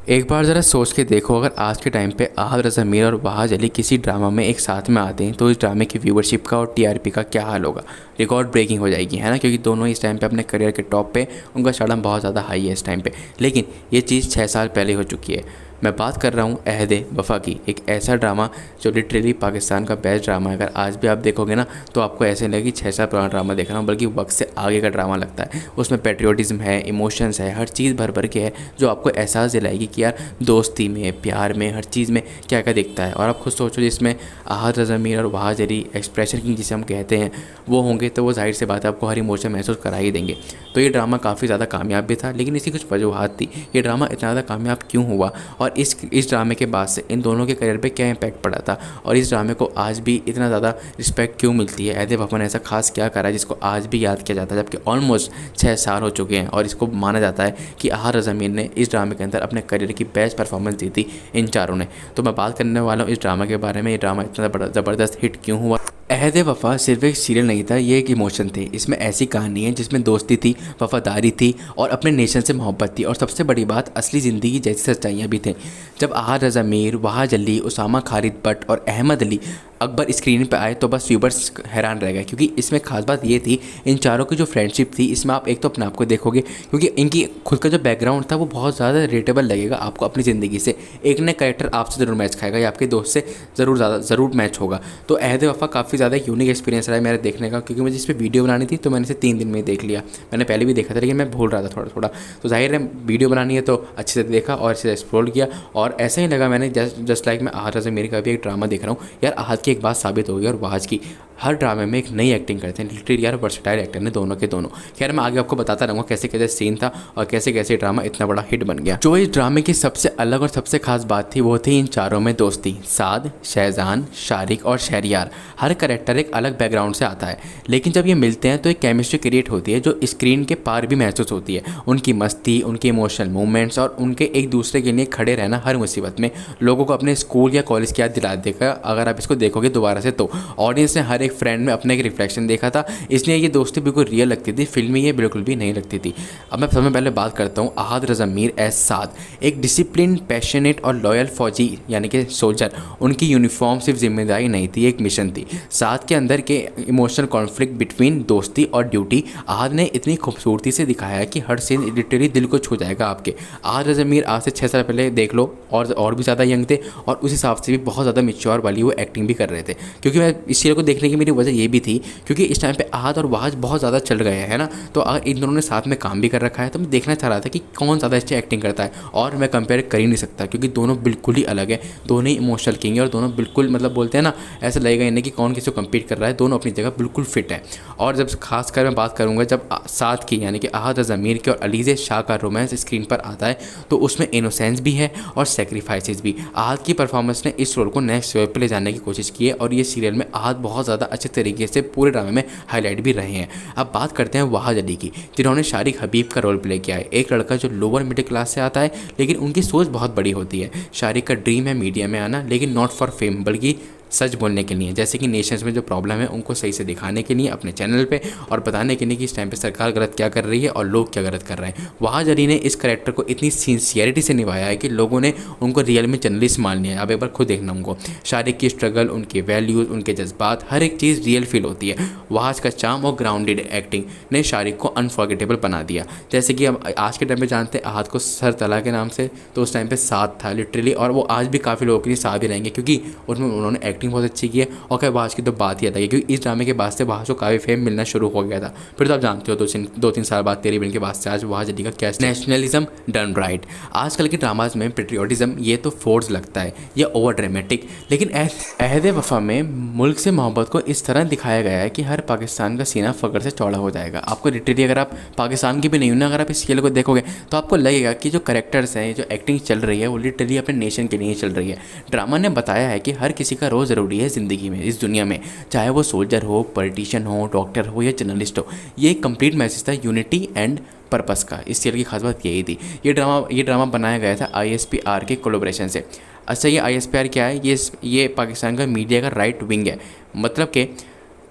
एक बार ज़रा सोच के देखो, अगर आज के टाइम पे आहद रज़ा मीर और वहाज अली किसी ड्रामा में एक साथ में आते हैं तो इस ड्रामे की व्यूवरशिप का और टीआरपी का क्या हाल होगा। रिकॉर्ड ब्रेकिंग हो जाएगी, है ना, क्योंकि दोनों इस टाइम पे अपने करियर के टॉप पे, उनका स्टारडम बहुत ज़्यादा हाई है इस टाइम पे। लेकिन ये चीज़ 6 साल पहले हो चुकी है। मैं बात कर रहा हूँ अहद वफ़ा की, एक ऐसा ड्रामा जो लिटरली पाकिस्तान का बेस्ट ड्रामा है। अगर आज भी आप देखोगे ना तो आपको ऐसे लगेगा कि 6 साल पुराना ड्रामा देख रहा हूँ, बल्कि वक्त से आगे का ड्रामा लगता है। उसमें पेट्रियोटिज़म है, इमोशंस है, हर चीज़ भर भर के है जो आपको एहसास दिलाएगी कि यार दोस्ती में, प्यार में, हर चीज़ में क्या क्या दिखता है। और आप खुद सोचो, जिसमें आहद रज़ा मीर और वहाज अली एक्सप्रेशन किंग जिसे हम कहते हैं वो होंगे, तो वो जाहिर सी बात है आपको हर इमोशन महसूस करा ही देंगे। तो ये ड्रामा काफ़ी ज़्यादा कामयाब भी था, लेकिन इसकी कुछ वजूहत थी। ये ड्रामा इतना ज़्यादा कामयाब क्यों हुआ और इस ड्रामे के बाद से इन दोनों के करियर पे क्या इम्पैक्ट पड़ा था, और इस ड्रामे को आज भी इतना ज़्यादा रिस्पेक्ट क्यों मिलती है। अहद वफ़ा ने ऐसा खास क्या करा है जिसको आज भी याद किया जाता है, जबकि ऑलमोस्ट 6 साल हो चुके हैं। और इसको माना जाता है कि आहद रज़ा मीर ने इस ड्रामे के अंदर अपने करियर की बेस्ट परफॉर्मेंस दी थी इन चारों ने। तो मैं बात करने वाला हूँ इस ड्रामा के बारे में। ये ड्रामा इतना ज़बरदस्त हिट क्यों हुआ। अहद वफ़ा सिर्फ एक सीरियल नहीं था, ये एक इमोशन थे। इसमें ऐसी कहानी है जिसमें दोस्ती थी, वफ़ादारी थी और अपने नेशन से मोहब्बत थी, और सबसे बड़ी बात असली ज़िंदगी जैसी सच्चाइयाँ भी थीं। जब आहद रज़ा मीर, वहाज अली, उसामा खालिद भट्ट और अहमद अली अकबर स्क्रीन पे आए तो बस व्यूवर्स हैरान रह गए, क्योंकि इसमें खास बात ये थी, इन चारों की जो फ्रेंडशिप थी, इसमें आप एक तो अपने आप को देखोगे, क्योंकि इनकी खुद का जो बैकग्राउंड था वो बहुत ज़्यादा रिलेटेबल लगेगा आपको अपनी ज़िंदगी से। एक ना कैरेक्टर आपसे ज़रूर मैच खाएगा या आपके दोस्त से ज़रूर मैच होगा। तो अहद वफ़ा काफ़ी ज़्यादा यूनिक एक्सपीरियंस रहा है मेरा देखने का, क्योंकि मुझे इस पर वीडियो बनानी थी तो मैंने इसे 3 दिन में ही देख लिया। मैंने पहले भी देखा था लेकिन मैं भूल रहा था थोड़ा थोड़ा, तो जाहिर है वीडियो बनानी है तो अच्छे से देखा और इसे एक्सप्लोर किया, और ऐसा ही लगा मैंने जस्ट लाइक मैं आहद रज़ा मीर का भी एक ड्रामा देख रहा हूँ। यार आहद की एक बात साबित हो गई और वहाज की, हर ड्रामे में एक नई एक्टिंग करते हैं लिटरली यार, वर्सेटाइल एक्टर ने दोनों के दोनों। खैर मैं आगे आपको बताता रहूँगा कैसे कैसे सीन था और कैसे कैसे ड्रामा इतना बड़ा हिट बन गया। जो इस ड्रामे की सबसे अलग और सबसे खास बात थी वो थी इन चारों में दोस्ती। साद, शहजान, शारिक और शहरियार, हर करेक्टर एक अलग बैकग्राउंड से आता है, लेकिन जब ये मिलते हैं तो एक केमिस्ट्री क्रिएट होती है जो स्क्रीन के पार भी महसूस होती है। उनकी मस्ती, उनके इमोशनल मूवमेंट्स और उनके एक दूसरे के लिए खड़े रहना हर मुसीबत में लोगों को अपने स्कूल या कॉलेज की याद दिला देगा। अगर आप इसको देखोगे दोबारा से तो ऑडियंस ने हर एक फ्रेंड में अपना एक रिफ्लेक्शन देखा था, इसलिए ये दोस्ती बिल्कुल रियल लगती थी, फिल्मी ये बिल्कुल भी नहीं लगती थी। अब मैं सबसे पहले बात करता हूँ आहद रज़ा मीर एज साद, एक डिसिप्लिन, पैशनेट और लॉयल फौजी यानी कि सोल्जर। उनकी यूनिफॉर्म सिर्फ जिम्मेदारी नहीं थी, एक मिशन थी। साद के अंदर के इमोशनल कॉन्फ्लिक्ट बिटवीन दोस्ती और ड्यूटी आहद ने इतनी खूबसूरती से दिखाया है कि हर सीन लिटरली दिल को छू जाएगा आपके। आहद रज़ा मीर आज से 6 साल पहले देख लो और भी ज़्यादा यंग थे, और उस हिसाब से भी बहुत ज़्यादा मैच्योर वाली वो एक्टिंग भी कर रहे थे। क्योंकि मैं इस सीरियल को देखने की मेरी वजह ये भी थी क्योंकि इस टाइम पे आहद और वहाज बहुत ज़्यादा चल गए हैं ना, तो अगर इन दोनों ने साथ में काम भी कर रखा है तो मैं देखना चाह रहा था कि कौन ज़्यादा अच्छी एक्टिंग करता है। और मैं कंपेयर कर ही नहीं सकता क्योंकि दोनों बिल्कुल ही अलग है, दोनों ही इमोशनल किंग है और दोनों बिल्कुल मतलब बोलते हैं ना, ऐसा लगेगा इन्हें कि कौन किसी को कम्पीट कर रहा है, दोनों अपनी जगह बिल्कुल फिट है। और जब खासकर मैं बात करूँगा जब साथ की यानी कि आहद रज़ा मीर के और अलीज़े शाह का रोमांस स्क्रीन पर आता है तो उसमें इनोसेंस भी है और सेक्रीफाइसेस भी। आहद की परफॉर्मेंस ने इस रोल को नेक्स्ट लेवल पर ले जाने की कोशिश की है, और ये सीरियल में आहद बहुत ज़्यादा अच्छे तरीके से पूरे ड्रामे में हाईलाइट भी रहे हैं। अब बात करते हैं वहाज अली की, जिन्होंने शारिक हबीब का रोल प्ले किया है। एक लड़का जो लोअर मिडिल क्लास से आता है लेकिन उनकी सोच बहुत बड़ी होती है। शारिक का ड्रीम है मीडिया में आना, लेकिन नॉट फॉर फेम बल्कि सच बोलने के लिए, जैसे कि नेशंस में जो प्रॉब्लम है उनको सही से दिखाने के लिए अपने चैनल पे और बताने के लिए कि इस टाइम पे सरकार गलत क्या कर रही है और लोग क्या गलत कर रहे हैं। वहाज अली ने इस कैरेक्टर को इतनी सिंसियरिटी से निभाया है कि लोगों ने उनको रियल में जर्नलिस्ट मान लिया है। अब एक बार खुद देखना उनको, शारिक की स्ट्रगल, उनके वैल्यूज़, उनके जज्बात, हर एक चीज़ रियल फील होती है। वहाज का चार्म और ग्राउंडेड एक्टिंग ने शारिक को अनफॉरगेटेबल बना दिया। जैसे कि अब आज के टाइम पे जानते हैं आहद को सर तला के नाम से, तो उस टाइम पे साथ था लिटरली, और वो आज भी काफ़ी लोगों के लिए साथ ही रहेंगे क्योंकि उसमें उन्होंने एक्टिंग बहुत अच्छी की है। और क्या वहाज की तो बात ही अलग है, क्योंकि इस ड्रामे के बाद से वहाज को काफ़ी फेम मिलना शुरू हो गया था। फिर तो आप जानते हो 2-3 साल बाद तेरी बिन के बाद से आज वहाज अली का क्या नेशनलिज्म डन राइट। आजकल के ड्रामाज में पेट्रियोटिज्म ये तो फोर्स लगता है, ये ओवर ड्रामेटिक, लेकिन अहद वफ़ा में मुल्क से मोहब्बत को इस तरह दिखाया गया है कि हर पाकिस्तान का सीना फ़ख्र से चौड़ा हो जाएगा। आपको लिटरली अगर आप पाकिस्तान की भी नहीं हो ना, अगर आप इस सीरियल को देखोगे तो आपको लगेगा कि जो करेक्टर्स हैं, जो एक्टिंग चल रही है वो लिटरली अपने नेशन के लिए चल रही है। ड्रामा ने बताया है कि हर किसी का रोज़ ज़रूरी है ज़िंदगी में, इस दुनिया में, चाहे वो सोल्जर हो, पॉलिटिशियन हो, डॉक्टर हो या जर्नलिस्ट हो। ये एक कंप्लीट मैसेज था यूनिटी एंड पर्पस का। इस सीरियल की खास बात यही थी। ये ड्रामा बनाया गया था ISPR के कोलैबोरेशन से। अच्छा, ये ISPR क्या है? ये पाकिस्तान का मीडिया का राइट विंग है, मतलब कि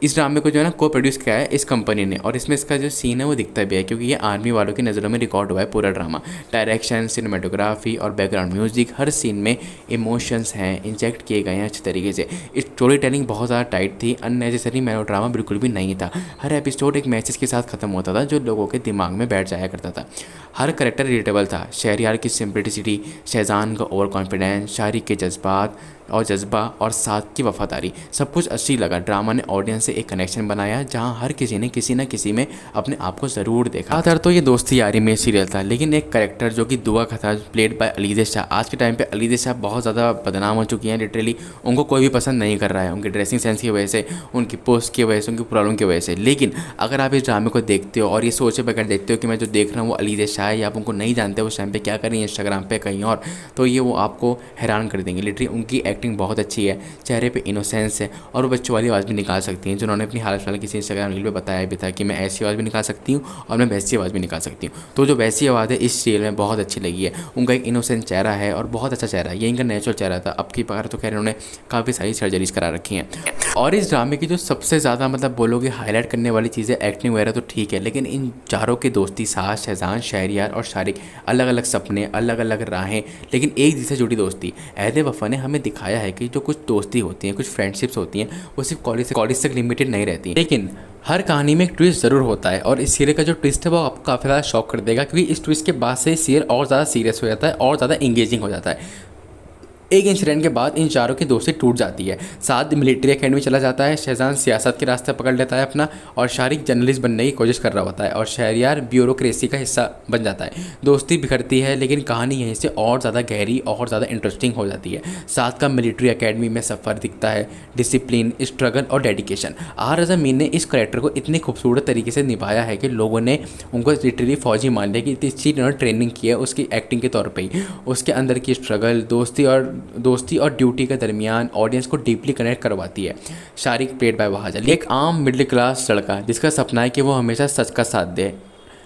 इस ड्रामे को जो है ना को प्रोड्यूस किया है इस कंपनी ने, और इसमें इसका जो सीन है वो दिखता भी है क्योंकि ये आर्मी वालों की नज़रों में रिकॉर्ड हुआ है पूरा ड्रामा। डायरेक्शन, सिनेमेटोग्राफी और बैकग्राउंड म्यूजिक, हर सीन में इमोशंस हैं इंजेक्ट किए गए हैं अच्छे तरीके से। स्टोरी टेलिंग बहुत ज़्यादा टाइट थी, अननेसेसरी मेलोड्रामा बिल्कुल भी नहीं था। हर एपिसोड एक मैसेज के साथ ख़त्म होता था जो लोगों के दिमाग में बैठ जाया करता था। हर करेक्टर रिलेटेबल था। शहरयार की सिंप्लिसिटी, शहजान का ओवर कॉन्फिडेंस, शारिक के जज्बा और साथ की वफादारी, सब कुछ अच्छी लगा। ड्रामा ने ऑडियंस से एक कनेक्शन बनाया जहां हर किसी ने किसी न किसी में अपने आप को ज़रूर देखा। ज़्यादातर तो ये दोस्ती यारी में सीरियल था, लेकिन एक करेक्टर जो कि दुआ का था, प्लेड बाय अलीज़ा शाह। आज के टाइम पे अलीज़ा शाह बहुत ज़्यादा बदनाम हो चुकी हैं, लिटरली उनको कोई भी पसंद नहीं कर रहा है, उनकी ड्रेसिंग सेंस की वजह से, उनकी पोस्ट की वजह से, उनकी प्रॉब्लम की वजह से। लेकिन अगर आप इस ड्रामे को देखते हो और ये सोचे बगैर देखते हो कि मैं जो देख रहा हूँ वो अलीज़ा शाह है, या आप उनको नहीं जानते उस टाइम पे क्या कर रही है इंस्टाग्राम पे कहीं और, तो ये वो आपको हैरान कर देंगे। लिटरली उनकी एक्टिंग बहुत अच्छी है, चेहरे पे इनोसेंस है और वो बच्चों वाली आवाज़ भी निकाल सकती हैं, जिन्होंने अपनी हाल फिलहाल किसी इंस्टाग्राम रील पे बताया भी था कि मैं ऐसी आवाज़ भी निकाल सकती हूँ और मैं वैसी आवाज़ भी निकाल सकती हूँ। तो जो वैसी आवाज़ है इस सीरियल में बहुत अच्छी लगी है। उनका एक इनोसेंट चेहरा है और बहुत अच्छा चेहरा है, ये इनका नेचुरल चेहरा था। अब की बार तो खैर उन्होंने काफ़ी सारी सर्जरीज करा रखी हैं। और इस ड्रामे की जो सबसे ज़्यादा मतलब बोलोगे हाईलाइट करने वाली चीज़ें, एक्टिंग वगैरह तो ठीक है, लेकिन इन चारों की दोस्ती, सास, शहजान, शहरयार और शारिक, अलग अलग सपने, अलग अलग राहें, लेकिन एक दिल से जुड़ी दोस्ती। अहद वफ़ा ने हमें दिखाया है कि जो कुछ दोस्ती होती हैं, कुछ फ्रेंडशिप्स होती हैं, वो सिर्फ कॉलेज तक लिमिटेड नहीं रहती, लेकिन हर कहानी में एक ट्विस्ट ज़रूर होता है। और इस सीरियल का जो ट्विस्ट है वो आपको काफ़ी ज़्यादा शॉक कर देगा, क्योंकि इस ट्विस्ट के बाद से सीरियल और ज़्यादा सीरियस हो जाता है और ज़्यादा इंगेजिंग हो जाता है। एक इंसिडेंट के बाद इन चारों की दोस्ती टूट जाती है। साद मिलिट्री अकेडमी चला जाता है, शहजान सियासत के रास्ते पकड़ लेता है अपना, और शारिक जर्नलिस्ट बनने की कोशिश कर रहा होता है, और शहरयार ब्यूरोक्रेसी का हिस्सा बन जाता है। दोस्ती बिखरती है, लेकिन कहानी यहीं से और ज़्यादा गहरी और ज़्यादा इंटरेस्टिंग हो जाती है। साद का मिलिट्री अकेडमी में सफ़र दिखता है, डिसिप्लिन, स्ट्रगल और डेडिकेशन। आर रज़ा मीर ने इस करेक्टर को इतने खूबसूरत तरीके से निभाया है कि लोगों ने उनको लिटरली फौजी मान लिया कि इतनी अच्छी उन्होंने ट्रेनिंग की है उसकी एक्टिंग के तौर पर ही। उसके अंदर की स्ट्रगल, दोस्ती और ड्यूटी के दरमियान ऑडियंस को डीपली कनेक्ट करवाती है। शारिक प्लेड बाय वहाज अली, एक आम मिडिल क्लास लड़का जिसका सपना है कि वो हमेशा सच का साथ दे।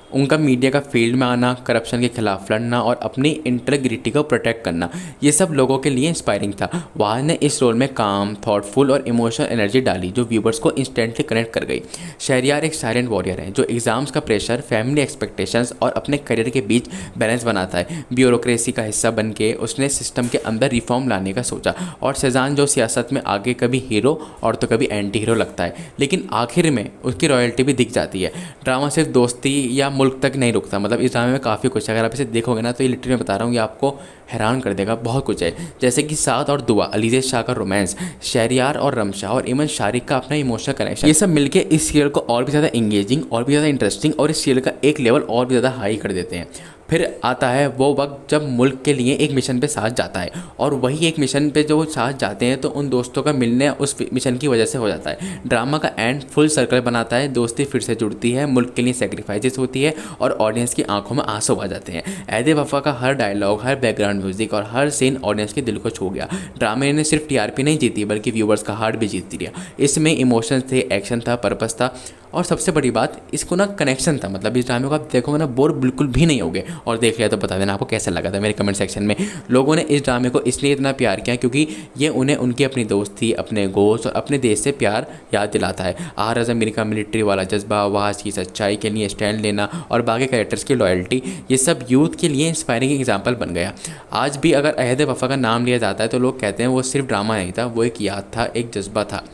उनका मीडिया का फील्ड में आना, करप्शन के खिलाफ लड़ना और अपनी इंटेग्रिटी को प्रोटेक्ट करना, ये सब लोगों के लिए इंस्पायरिंग था। वहाज ने इस रोल में काम, थॉटफुल और इमोशनल एनर्जी डाली जो व्यूवर्स को इंस्टेंटली कनेक्ट कर गई। शहरयार एक साइलेंट वॉरियर है जो एग्जाम्स का प्रेशर, फैमिली एक्सपेक्टेशंस और अपने करियर के बीच बैलेंस बनाता है। ब्यूरोक्रेसी का हिस्सा बन के उसने सिस्टम के अंदर रिफॉर्म लाने का सोचा। और शहजान जो सियासत में आगे कभी हीरो और तो कभी एंटी हीरो लगता है, लेकिन आखिर में उसकी रॉयल्टी भी दिख जाती है। ड्रामा सिर्फ दोस्ती या मुल्क तक नहीं रुकता, मतलब इस ड्रामे में काफ़ी कुछ है। अगर आप इसे देखोगे ना तो ये लिटरली मैं बता रहा हूँ, ये आपको हैरान कर देगा। बहुत कुछ है, जैसे कि साद और दुआ, अलीज़ा शाह का रोमांस, शहरयार और रमशा और इमन शारिक का अपना इमोशनल कनेक्शन, ये सब मिलके इस सीरियल को और भी ज़्यादा इंगेजिंग और भी ज़्यादा इंटरेस्टिंग और इस सीरियल का एक लेवल और भी ज़्यादा हाई कर देते हैं। फिर आता है वो वक्त जब मुल्क के लिए एक मिशन पे साथ जाता है, और वही एक मिशन पे जो साथ जाते हैं तो उन दोस्तों का मिलने उस मिशन की वजह से हो जाता है। ड्रामा का एंड फुल सर्कल बनाता है, दोस्ती फिर से जुड़ती है, मुल्क के लिए सेक्रीफाइसेस होती है और ऑडियंस की आंखों में आंसू आ जाते हैं। अहद वफ़ा का हर डायलॉग, हर बैकग्राउंड म्यूजिक और हर सीन ऑडियंस के दिल को छू गया। ड्रामे ने सिर्फ टीआरपी नहीं जीती बल्कि व्यूवर्स का हार्ट भी जीत लिया। इसमें इमोशंस थे, एक्शन था, पर्पस था और सबसे बड़ी बात इसको ना कनेक्शन था। मतलब इस ड्रामे को आप देखोगे ना बोर बिल्कुल भी नहीं होगे, और देख लिया तो बता देना आपको कैसा लगा था मेरे कमेंट सेक्शन में। लोगों ने इस ड्रामे को इसलिए इतना प्यार किया क्योंकि ये उन्हें उनकी अपनी दोस्ती, अपने गोश्त और अपने देश से प्यार याद दिलाता है। आर रज़ा मीर का मिलिट्री वाला जज्बा, वहाज की सच्चाई के लिए स्टैंड लेना और बाकी कैरेक्टर्स की लॉयल्टी, ये सब यूथ के लिए इंस्पायरिंग एग्जाम्पल बन गया। आज भी अगर अहद वफ़ा का नाम लिया जाता है तो लोग कहते हैं वो सिर्फ ड्रामा नहीं था, वो एक याद था, एक जज्बा था।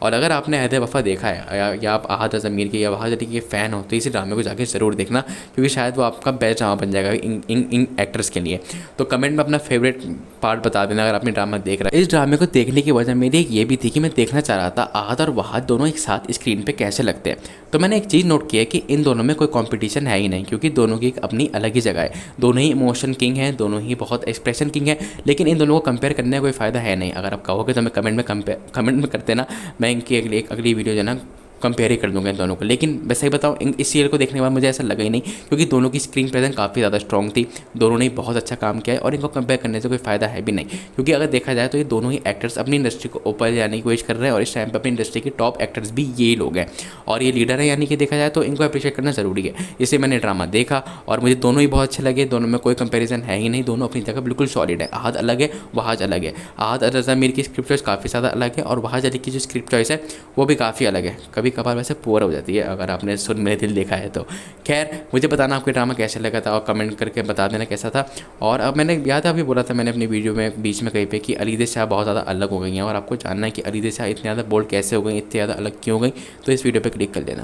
और अगर आपने अहद वफ़ा देखा है या आप अहद रज़ा मीर के या वहाज अली के फ़ैन हो तो इस ड्रामे को जाके ज़रूर देखना, क्योंकि शायद वो आपका बेस्ट ड्रामा बन जाएगा इन एक्टर्स के लिए। तो कमेंट में अपना फेवरेट पार्ट बता देना अगर आपने ड्रामा देख रहा है। इस ड्रामे को देखने की वजह मेरी एक ये भी थी कि मैं देखना चाह रहा था अहद और वहाज दोनों एक साथ स्क्रीन पर कैसे लगते हैं। तो मैंने एक चीज़ नोट की है कि इन दोनों में कोई कॉम्पिटिशन है ही नहीं, क्योंकि दोनों की एक अपनी अलग ही जगह है। दोनों ही इमोशन किंग हैं, दोनों ही बहुत एक्सप्रेशन किंग है, लेकिन इन दोनों को कंपेयर करने का कोई फ़ायदा है नहीं। अगर आप कहोगे तो मैं कमेंट में करते ना, मैं इनकी अगली वीडियो जो है ना कंपेयर ही कर दूंगा इन दोनों को। लेकिन वैसे ही बताऊँ, इस सीरियल को देखने के बाद मुझे ऐसा लगा ही नहीं, क्योंकि दोनों की स्क्रीन प्रेजेंस काफ़ी ज़्यादा स्ट्रॉन्ग थी, दोनों ने बहुत अच्छा काम किया है और इनको कंपेयर करने से कोई फ़ायदा है भी नहीं। क्योंकि अगर देखा जाए तो ये दोनों ही एक्टर्स अपनी इंडस्ट्री को ऊपर जाने की कोशिश कर रहे हैं और इस टाइम पर अपनी इंडस्ट्री के टॉप एक्टर्स भी ये लोग हैं और ये लीडर है, यानी कि देखा जाए तो इनको अप्रिशिएट करना ज़रूरी है। इससे मैंने ड्रामा देखा और मुझे दोनों ही बहुत अच्छे लगे, दोनों में कोई कंपैरिजन है ही नहीं, दोनों अपनी जगह बिल्कुल सॉलिड है। आहद अलग है, वहाज अलग है। आहद रज़ा मीर की स्क्रिप्ट चॉइस काफ़ी ज़्यादा अलग है और वहाज अली की जो स्क्रिप्ट चॉइस है वो भी काफ़ी अलग है, कभी कभार वैसे पुअर हो जाती है अगर आपने सुन मेरे दिल देखा है तो। खैर, मुझे बताना आपको ड्रामा कैसे लगा था और कमेंट करके बता देना कैसा था। और अब मैंने याद अभी बोला था मैंने अपनी वीडियो में बीच में कहीं पे कि अलीदे शाह बहुत ज़्यादा अलग हो गई हैं और आपको जानना है कि अलीदे शाह इतनी ज़्यादा बोल्ड कैसे हो गई, इतनी ज़्यादा अलग क्यों हो गई, तो इस वीडियो पे क्लिक कर लेना।